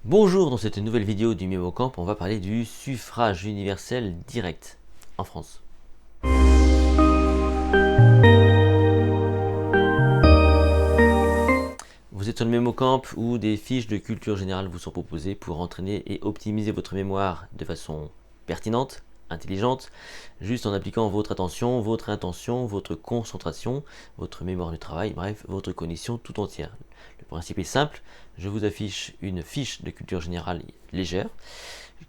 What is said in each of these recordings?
Bonjour, dans cette nouvelle vidéo du MémoCamp, on va parler du suffrage universel direct en France. Vous êtes sur le MémoCamp où des fiches de culture générale vous sont proposées pour entraîner et optimiser votre mémoire de façon pertinente, intelligente, juste en appliquant votre attention, votre intention, votre concentration, votre mémoire de travail, bref, votre cognition tout entière. Le principe est simple, je vous affiche une fiche de culture générale légère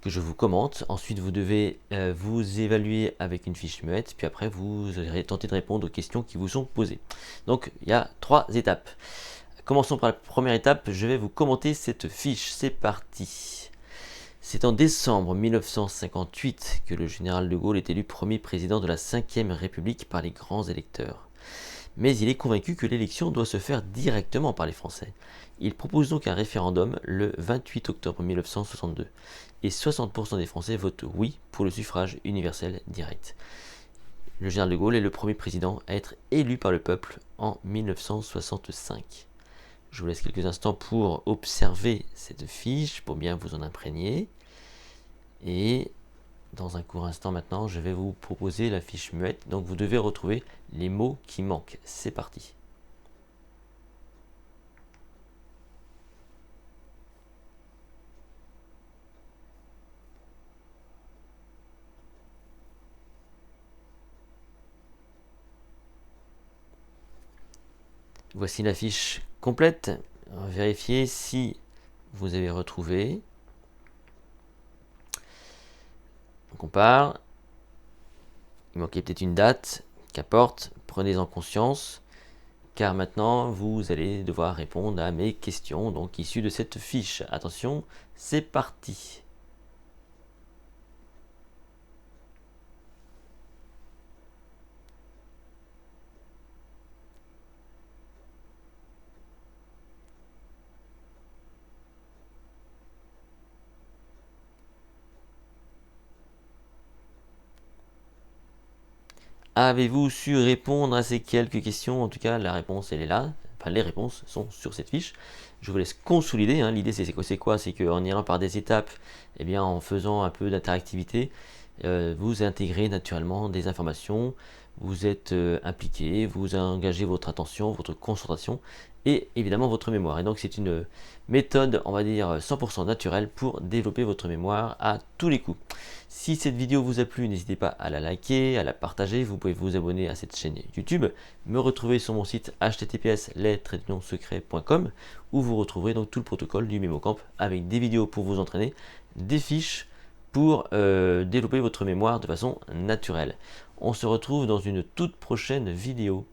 que je vous commente. Ensuite, vous devez vous évaluer avec une fiche muette, puis après, vous allez tenter de répondre aux questions qui vous sont posées. Donc, il y a 3 étapes. Commençons par la première étape, je vais vous commenter cette fiche. C'est parti. C'est en décembre 1958 que le général de Gaulle est élu premier président de la 5e République par les grands électeurs. Mais il est convaincu que l'élection doit se faire directement par les Français. Il propose donc un référendum le 28 octobre 1962 et 60% des Français votent oui pour le suffrage universel direct. Le général de Gaulle est le premier président à être élu par le peuple en 1965. Je vous laisse quelques instants pour observer cette fiche, pour bien vous en imprégner. Et dans un court instant maintenant, je vais vous proposer la fiche muette. Donc vous devez retrouver les mots qui manquent. C'est parti. Voici la fiche complète. Vérifiez si vous avez retrouvé. Donc on part. Il manquait peut-être une date. Qu'importe, prenez-en conscience. Car maintenant, vous allez devoir répondre à mes questions, donc issues de cette fiche. Attention, c'est parti. Avez-vous su répondre à ces quelques questions? En tout cas, la réponse, elle est là. Enfin, les réponses sont sur cette fiche. Je vous laisse consolider. L'idée, c'est quoi? C'est qu'en y allant par des étapes, eh bien, en faisant un peu d'interactivité, vous intégrez naturellement des informations, vous êtes impliqué, vous engagez votre attention, votre concentration et évidemment votre mémoire. Et donc c'est une méthode, on va dire 100% naturelle pour développer votre mémoire à tous les coups. Si cette vidéo vous a plu, n'hésitez pas à la liker, à la partager, vous pouvez vous abonner à cette chaîne YouTube, me retrouver sur mon site https://les-secrets.com où vous retrouverez donc tout le protocole du MémoCamp avec des vidéos pour vous entraîner, des fiches pour développer votre mémoire de façon naturelle. On se retrouve dans une toute prochaine vidéo.